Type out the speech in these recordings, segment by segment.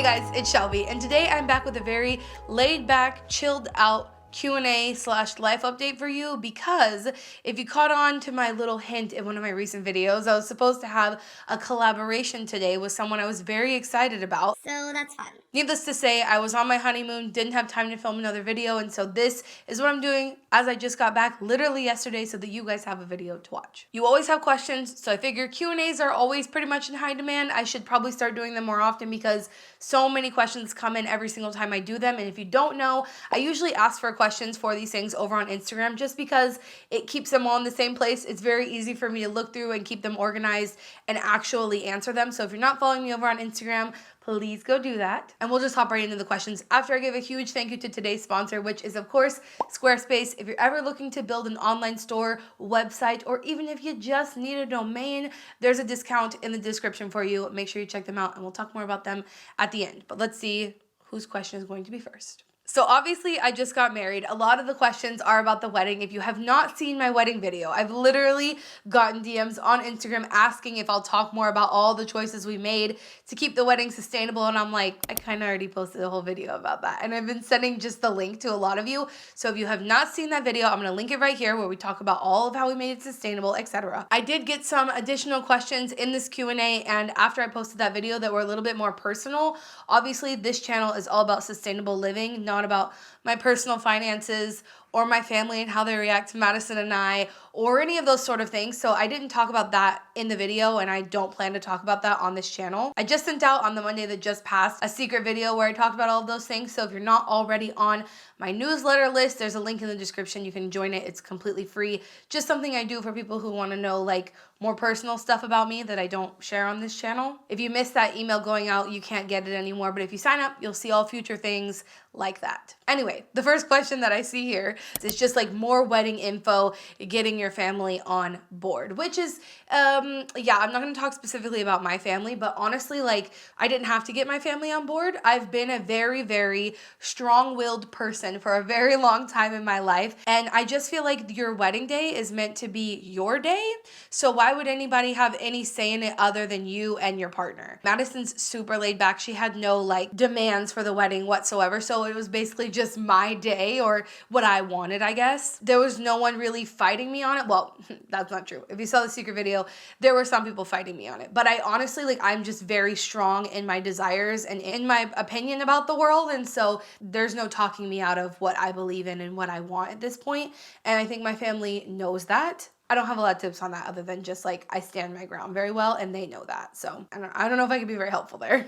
Hey guys, it's Shelby, and today I'm back with a very laid back, chilled out Q&A slash life update for you, because if you caught on to my little hint in one of my recent videos, I was supposed to have a collaboration today with someone I was very excited about. So that's fun. Needless to say, I was on my honeymoon, didn't have time to film another video, and so this is what I'm doing as I just got back literally yesterday so that you guys have a video to watch. You always have questions, so I figure Q&As are always pretty much in high demand. I should probably start doing them more often because so many questions come in every single time I do them, and if you don't know, I usually ask for questions for these things over on Instagram just because it keeps them all in the same place. It's very easy for me to look through and keep them organized and actually answer them. So if you're not following me over on Instagram, please go do that. And we'll just hop right into the questions after I give a huge thank you to today's sponsor, which is of course Squarespace. If you're ever looking to build an online store, website, or even if you just need a domain, there's a discount in the description for you. Make sure you check them out and we'll talk more about them at the end. But let's see whose question is going to be first. So obviously I just got married. A lot of the questions are about the wedding. If you have not seen my wedding video, I've literally gotten DMs on Instagram asking if I'll talk more about all the choices we made to keep the wedding sustainable. And I'm like, I kind of already posted a whole video about that. And I've been sending just the link to a lot of you. So if you have not seen that video, I'm going to link it right here where we talk about all of how we made it sustainable, etc. I did get some additional questions in this Q&A, and after I posted that video that were a little bit more personal. Obviously this channel is all about sustainable living, not about my personal finances or my family and how they react to Madison and I or any of those sort of things. So I didn't talk about that in the video, and I don't plan to talk about that on this channel. I just sent out on the Monday that just passed a secret video where I talked about all of those things. So if you're not already on my newsletter list, there's a link in the description. You can join it. It's completely free. Just something I do for people who want to know like more personal stuff about me that I don't share on this channel. If you missed that email going out, you can't get it anymore. But if you sign up, you'll see all future things like that. Anyway, the first question that I see here is just like more wedding info, getting your family on board, which is, yeah, I'm not going to talk specifically about my family, but honestly, like I didn't have to get my family on board. I've been a very, very strong-willed person for a very long time in my life. And I just feel like your wedding day is meant to be your day. So why would anybody have any say in it other than you and your partner? Madison's super laid back. She had no like demands for the wedding whatsoever. So it was basically just my day or what I wanted, I guess. There was no one really fighting me on it. Well, that's not true. If you saw the secret video, there were some people fighting me on it. But I honestly, like, I'm just very strong in my desires and in my opinion about the world. And so there's no talking me out of what I believe in and what I want at this point. And I think my family knows that. I don't have a lot of tips on that other than just like I stand my ground very well and they know that. So I don't know if I can be very helpful there.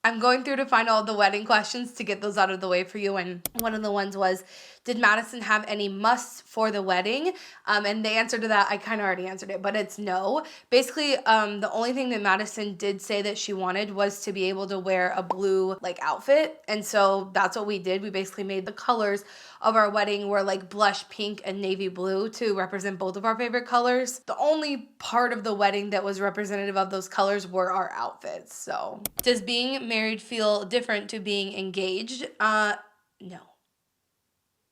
I'm going through to find all the wedding questions to get those out of the way for you. And one of the ones was, did Madison have any musts for the wedding? And the answer to that, I kind of already answered it, but it's no. Basically, the only thing that Madison did say that she wanted was to be able to wear a blue like outfit. And so that's what we did. We basically made the colors of our wedding were like blush pink and navy blue to represent both of our favorite colors. The only part of the wedding that was representative of those colors were our outfits. So does being married feel different to being engaged? No.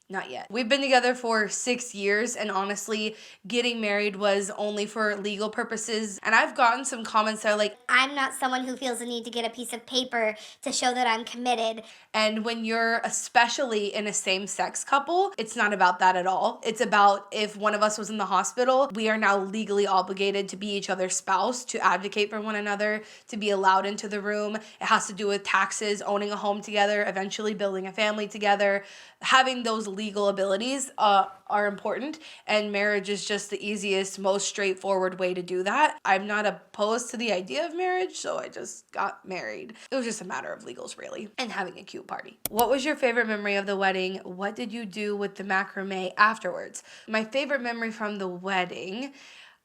Not yet. We've been together for 6 years, and honestly, getting married was only for legal purposes. And I've gotten some comments that are like, I'm not someone who feels the need to get a piece of paper to show that I'm committed. And when you're especially in a same-sex couple, it's not about that at all. It's about if one of us was in the hospital, we are now legally obligated to be each other's spouse, to advocate for one another, to be allowed into the room. It has to do with taxes, owning a home together, eventually building a family together. Having those legal abilities are important, and marriage is just the easiest, most straightforward way to do that. I'm not opposed to the idea of marriage, so I just got married. It was just a matter of legals, really, and having a cute party. What was your favorite memory of the wedding? What did you do with the macrame afterwards? My favorite memory from the wedding,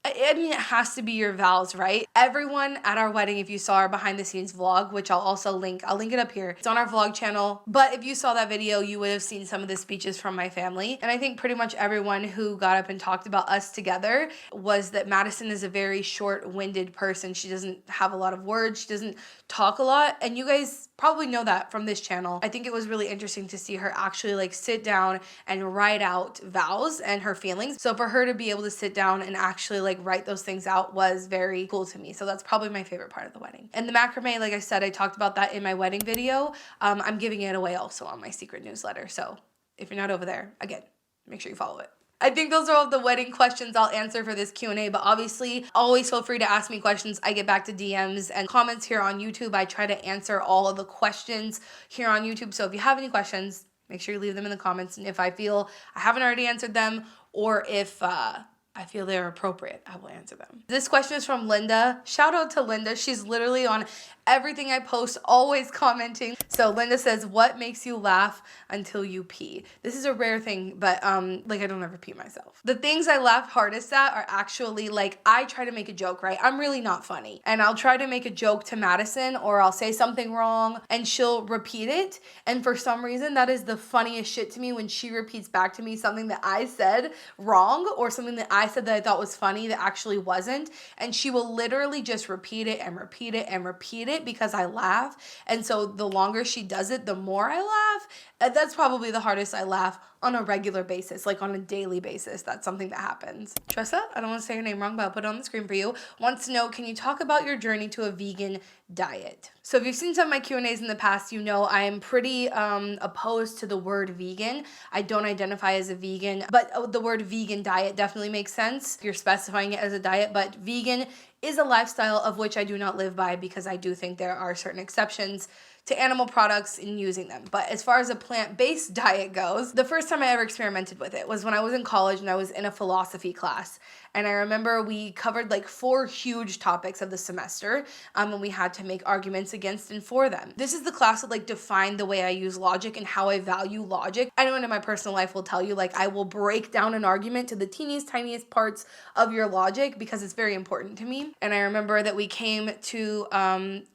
I mean, it has to be your vows, right? Everyone at our wedding, if you saw our behind the scenes vlog, which I'll also link, I'll link it up here. It's on our vlog channel. But if you saw that video, you would have seen some of the speeches from my family. And I think pretty much everyone who got up and talked about us together was that Madison is a very short-winded person. She doesn't have a lot of words. She doesn't talk a lot. And you guys probably know that from this channel. I think it was really interesting to see her actually like sit down and write out vows and her feelings. So for her to be able to sit down and actually like like write those things out was very cool to me. So that's probably my favorite part of the wedding. And the macrame, like I said, I talked about that in my wedding video. I'm giving it away also on my secret newsletter. So if you're not over there, again, make sure you follow it. I think those are all the wedding questions I'll answer for this Q&A, but obviously always feel free to ask me questions. I get back to DMs and comments here on YouTube. I try to answer all of the questions here on YouTube. So if you have any questions, make sure you leave them in the comments. And if I feel I haven't already answered them, or if I feel they're appropriate, I will answer them. This question is from Linda. Shout out to Linda. She's literally on everything I post, always commenting. So Linda says, what makes you laugh until you pee? This is a rare thing, but like I don't ever pee myself. The things I laugh hardest at are actually like, I try to make a joke, right? I'm really not funny. And I'll try to make a joke to Madison, or I'll say something wrong and she'll repeat it. And for some reason, that is the funniest shit to me when she repeats back to me something that I said wrong, or something that I said that I thought was funny that actually wasn't. And she will literally just repeat it and repeat it and repeat it because I laugh. And so the longer she does it, the more I laugh. That's probably the hardest I laugh on a regular basis, like on a daily basis. That's something that happens. Tressa, I don't want to say your name wrong, but I'll put it on the screen for you, wants to know, can you talk about your journey to a vegan diet? So if you've seen some of my Q&As in the past, you know I am pretty opposed to the word vegan. I don't identify as a vegan, but the word vegan diet definitely makes sense. You're specifying it as a diet, but vegan is a lifestyle of which I do not live by, because I do think there are certain exceptions to animal products in using them. But as far as a plant-based diet goes, the first time I ever experimented with it was when I was in college and I was in a philosophy class. And I remember we covered like 4 huge topics of the semester, and we had to make arguments against and for them. This is the class that like defined the way I use logic and how I value logic. Anyone in my personal life will tell you, like, I will break down an argument to the teeniest, tiniest parts of your logic because it's very important to me. And I remember that we came to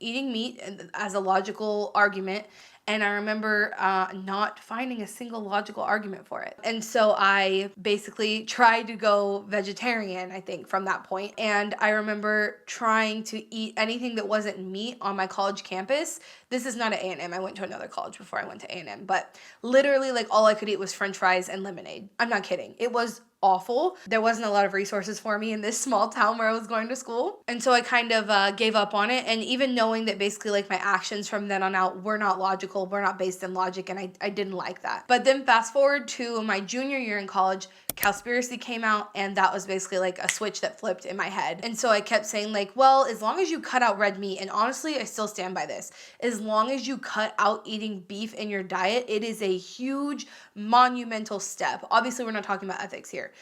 eating meat as a logical argument. And I remember not finding a single logical argument for it. And so I basically tried to go vegetarian, I think, from that point. And I remember trying to eat anything that wasn't meat on my college campus. This is not at A&M. I went to another college before I went to A&M. But literally, like, all I could eat was French fries and lemonade. I'm not kidding. It was awful. There wasn't a lot of resources for me in this small town where I was going to school. And so I kind of gave up on it. And even knowing that basically like my actions from then on out were not logical, were not based in logic, and I didn't like that. But then fast forward to my junior year in college, Cowspiracy came out, and that was basically like a switch that flipped in my head. And so I kept saying like, well, as long as you cut out red meat, and honestly, I still stand by this, as long as you cut out eating beef in your diet, it is a huge monumental step. Obviously, we're not talking about ethics here.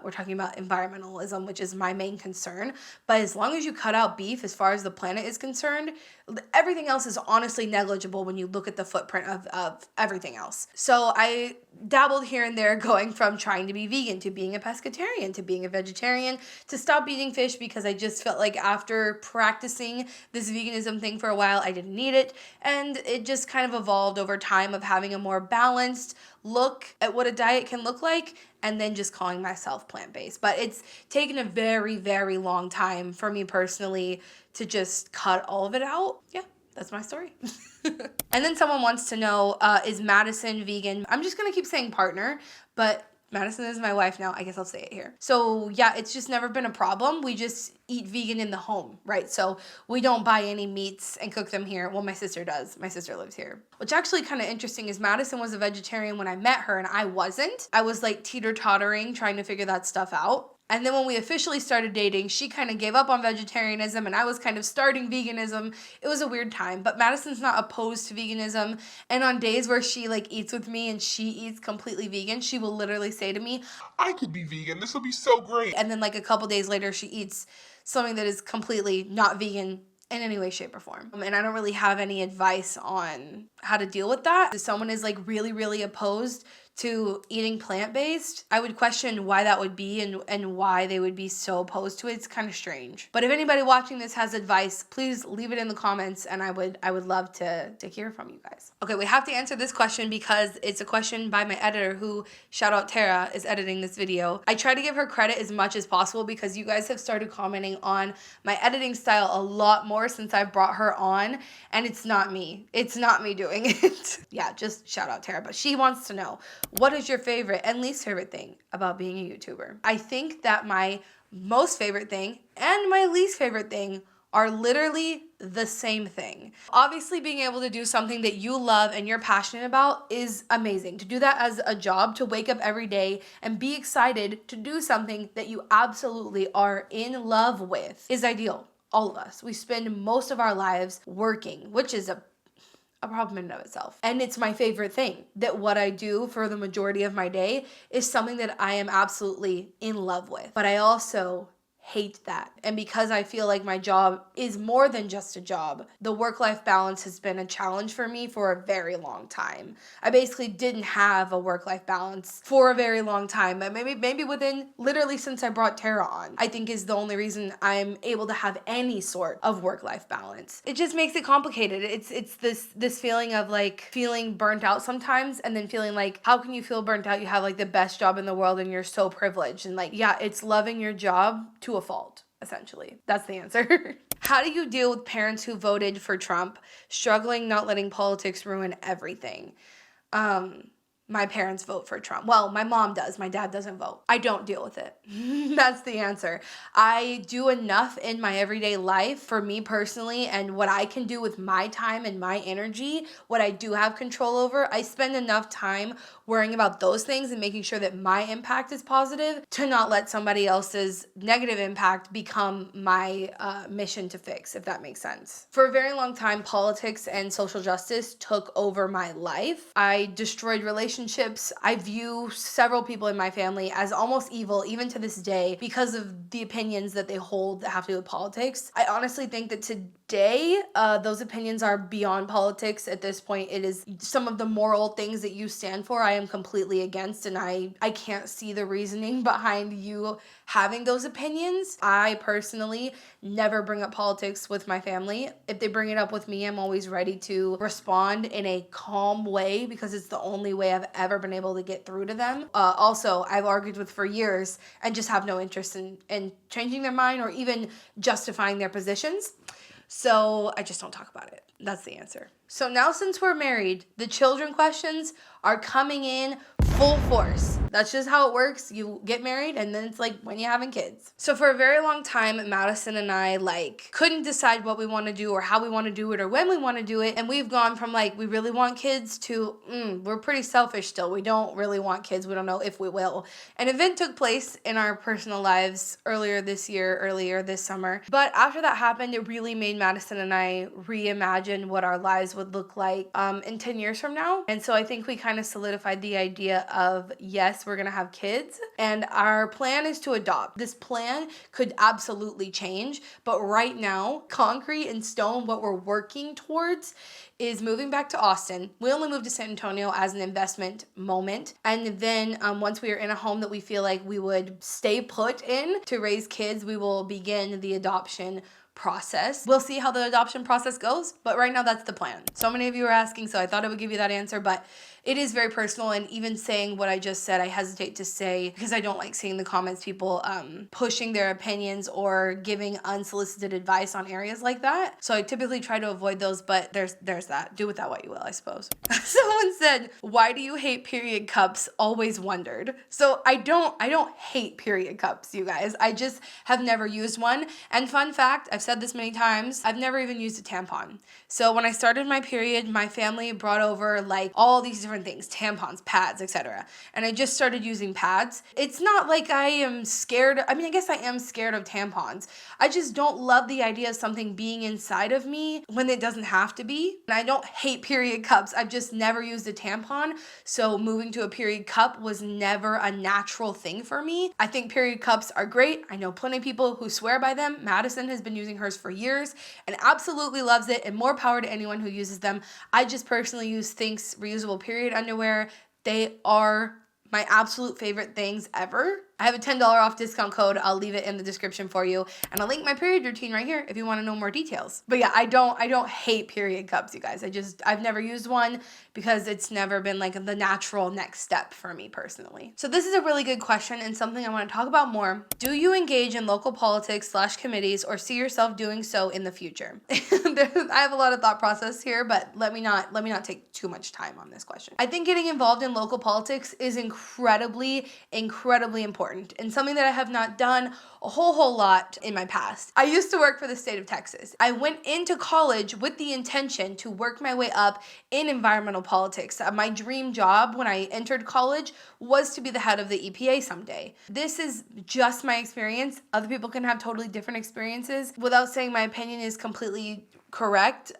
We're talking about environmentalism, which is my main concern. But as long as you cut out beef, as far as the planet is concerned, everything else is honestly negligible when you look at the footprint of everything else. So I dabbled here and there, going from trying to be vegan to being a pescatarian to being a vegetarian to stop eating fish, because I just felt like after practicing this veganism thing for a while, I didn't need it. And it just kind of evolved over time of having a more balanced look at what a diet can look like, and then just calling myself plant-based. But it's taken a very, very long time for me personally to just cut all of it out. Yeah, that's my story. And then someone wants to know, is Madison vegan? I'm just gonna keep saying partner, but Madison is my wife now. I guess I'll say it here. So yeah, it's just never been a problem. We just eat vegan in the home, right? So we don't buy any meats and cook them here. Well, my sister does. My sister lives here. Which actually kind of interesting is Madison was a vegetarian when I met her, and I wasn't. I was like teeter-tottering, trying to figure that stuff out. And then when we officially started dating, she kind of gave up on vegetarianism and I was kind of starting veganism. It was a weird time, but Madison's not opposed to veganism. And on days where she like eats with me and she eats completely vegan, she will literally say to me, I could be vegan. This will be so great. and then like a couple days later, she eats something that is completely not vegan in any way, shape, or form. And I don't really have any advice on how to deal with that. If someone is like really, really opposed to eating plant-based, I would question why that would be and why they would be so opposed to it. It's kind of strange. But if anybody watching this has advice, please leave it in the comments, and I would love to hear from you guys. Okay, we have to answer this question because it's a question by my editor, who, shout out Tara, is editing this video. I try to give her credit as much as possible because you guys have started commenting on my editing style a lot more since I've brought her on, and it's not me. It's not me doing it. Yeah, just shout out Tara. But she wants to know, what is your favorite and least favorite thing about being a YouTuber? I think that my most favorite thing and my least favorite thing are literally the same thing. Obviously, being able to do something that you love and you're passionate about is amazing. To do that as a job, to wake up every day and be excited to do something that you absolutely are in love with is ideal. All of us. We spend most of our lives working, which is a problem in and of itself. And it's my favorite thing, that what I do for the majority of my day is something that I am absolutely in love with. But I also hate that. And because I feel like my job is more than just a job, the work-life balance has been a challenge for me for a very long time. I basically didn't have a work-life balance for a very long time. Maybe within literally since I brought Tara on, I think is the only reason I'm able to have any sort of work-life balance. It just makes it complicated. It's this feeling of like feeling burnt out sometimes, and then feeling like, how can you feel burnt out? You have like the best job in the world and you're so privileged. And like, yeah, it's loving your job to a fault, essentially. That's the answer. How do you deal with parents who voted for Trump, struggling not letting politics ruin everything? My parents vote for Trump. Well, my mom does. My dad doesn't vote. I don't deal with it. That's the answer. I do enough in my everyday life for me personally, and what I can do with my time and my energy, what I do have control over, I spend enough time worrying about those things and making sure that my impact is positive to not let somebody else's negative impact become my mission to fix, if that makes sense. For a very long time, politics and social justice took over my life. I destroyed relationships. I view several people in my family as almost evil, even to this day, because of the opinions that they hold that have to do with politics. I honestly think that today, those opinions are beyond politics. At this point, it is some of the moral things that you stand for, I am completely against, and I can't see the reasoning behind you having those opinions. I personally never bring up politics with my family. If they bring it up with me, I'm always ready to respond in a calm way, because it's the only way I've ever been able to get through to them. Also, I've argued with for years and just have no interest in changing their mind or even justifying their positions. So I just don't talk about it. That's the answer. So now, since we're married, the children questions are coming in full force. That's just how it works. You get married and then it's like when you're having kids. So for a very long time, Madison and I couldn't decide what we want to do or how we want to do it or when we want to do it. And we've gone from we really want kids to we're pretty selfish still. We don't really want kids. We don't know if we will. An event took place in our personal lives earlier this summer. But after that happened, it really made Madison and I reimagine what our lives would look like in 10 years from now. And so I think we kind of solidified the idea of, yes, we're going to have kids and our plan is to adopt. This plan could absolutely change, but right now, concrete and stone, what we're working towards is moving back to Austin. We only moved to San Antonio as an investment moment. And then once we are in a home that we feel like we would stay put in to raise kids, we will begin the adoption process. We'll see how the adoption process goes, but right now that's the plan. So many of you are asking, so I thought I would give you that answer, but it is very personal, and even saying what I just said, I hesitate to say because I don't like seeing the comments, people pushing their opinions or giving unsolicited advice on areas like that. So I typically try to avoid those, but there's that. Do with that what you will, I suppose. Someone said, "Why do you hate period cups?" Always wondered. So I don't hate period cups, you guys. I just have never used one. And fun fact, I've said this many times, I've never even used a tampon. So when I started my period, my family brought over all these different things, tampons, pads, etc. And I just started using pads. It's not like I am scared. I mean, I guess I am scared of tampons. I just don't love the idea of something being inside of me when it doesn't have to be. And I don't hate period cups. I've just never used a tampon. So moving to a period cup was never a natural thing for me. I think period cups are great. I know plenty of people who swear by them. Madison has been using hers for years and absolutely loves it, and more power to anyone who uses them. I just personally use Thinx reusable period underwear. They are my absolute favorite things ever. I have a $10 off discount code. I'll leave it in the description for you. And I'll link my period routine right here if you want to know more details. But yeah, I don't hate period cups, you guys. I've never used one because it's never been the natural next step for me personally. So this is a really good question and something I want to talk about more. Do you engage in local politics / committees or see yourself doing so in the future? I have a lot of thought process here, but let me not take too much time on this question. I think getting involved in local politics is incredibly important, and something that I have not done a whole lot in my past. I used to work for the state of Texas. I went into college with the intention to work my way up in environmental politics. My dream job when I entered college was to be the head of the EPA someday. This is just my experience. Other people can have totally different experiences. Without saying my opinion is completely correct,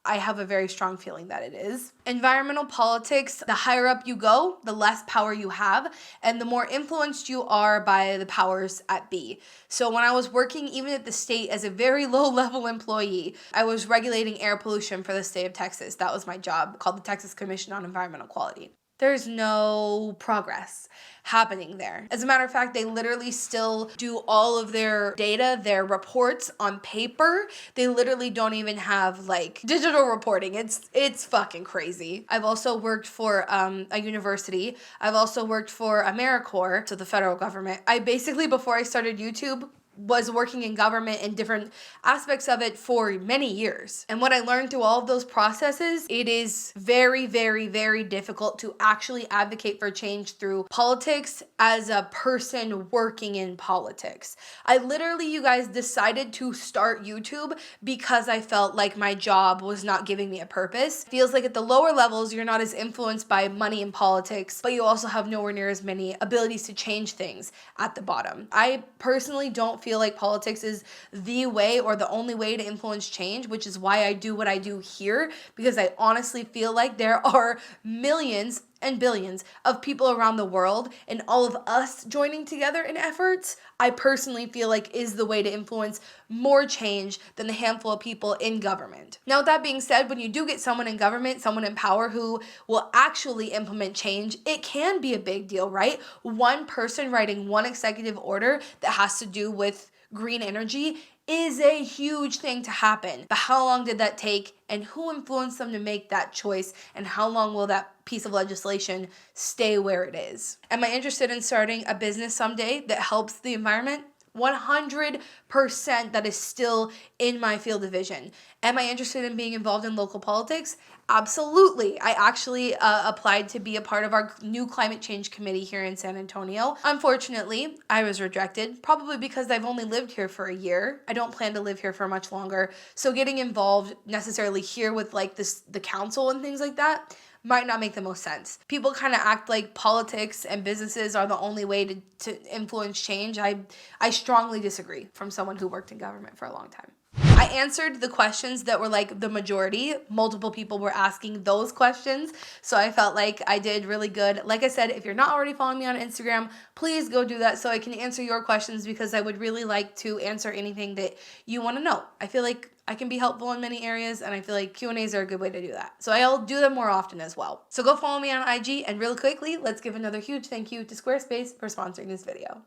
I have a very strong feeling that it is. Environmental politics, the higher up you go, the less power you have, and the more influenced you are by the powers at be. So when I was working even at the state as a very low-level employee, I was regulating air pollution for the state of Texas. That was my job, called the Texas Commission on Environmental Quality. There's no progress happening there. As a matter of fact, they literally still do all of their data, their reports on paper. They literally don't even have like digital reporting. It's fucking crazy. I've also worked for a university. I've also worked for AmeriCorps, so the federal government. I basically, before I started YouTube, was working in government in different aspects of it for many years. And what I learned through all of those processes, it is very difficult to actually advocate for change through politics as a person working in politics. I literally, you guys, decided to start YouTube because I felt like my job was not giving me a purpose. Feels like at the lower levels, you're not as influenced by money and politics, but you also have nowhere near as many abilities to change things at the bottom. I personally don't feel like politics is the way or the only way to influence change, which is why I do what I do here, because I honestly feel like there are millions and billions of people around the world, and all of us joining together in efforts, I personally feel like is the way to influence more change than the handful of people in government. Now, with that being said, when you do get someone in government, someone in power who will actually implement change, it can be a big deal, right? One person writing one executive order that has to do with green energy is a huge thing to happen. But how long did that take, and who influenced them to make that choice, and how long will that piece of legislation stay where it is? Am I interested in starting a business someday that helps the environment? 100% that is still in my field of vision. Am I interested in being involved in local politics? Absolutely. I actually applied to be a part of our new climate change committee here in San Antonio. Unfortunately, I was rejected, probably because I've only lived here for a year. I don't plan to live here for much longer. So getting involved necessarily here with like the council and things like that might not make the most sense. People kind of act like politics and businesses are the only way to influence change. I strongly disagree from someone who worked in government for a long time. I answered the questions that were like the majority. Multiple people were asking those questions, so I felt like I did really good. Like I said, if you're not already following me on Instagram, please go do that so I can answer your questions, because I would really like to answer anything that you want to know. I feel like I can be helpful in many areas, and I feel like Q&As are a good way to do that. So I'll do them more often as well. So go follow me on IG, and really quickly, let's give another huge thank you to Squarespace for sponsoring this video.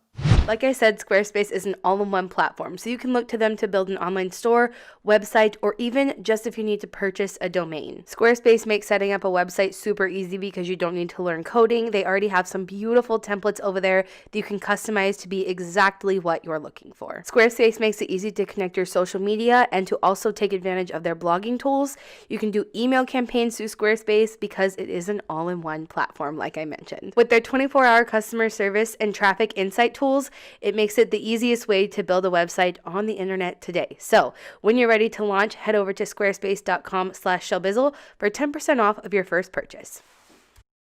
Like I said, Squarespace is an all-in-one platform, so you can look to them to build an online store, website, or even just if you need to purchase a domain. Squarespace makes setting up a website super easy because you don't need to learn coding. They already have some beautiful templates over there that you can customize to be exactly what you're looking for. Squarespace makes it easy to connect your social media and to also take advantage of their blogging tools. You can do email campaigns through Squarespace because it is an all-in-one platform, like I mentioned. With their 24-hour customer service and traffic insight tools, it makes it the easiest way to build a website on the internet today. So when you're ready to launch, head over to squarespace.com/Shelbizleee for 10% off of your first purchase.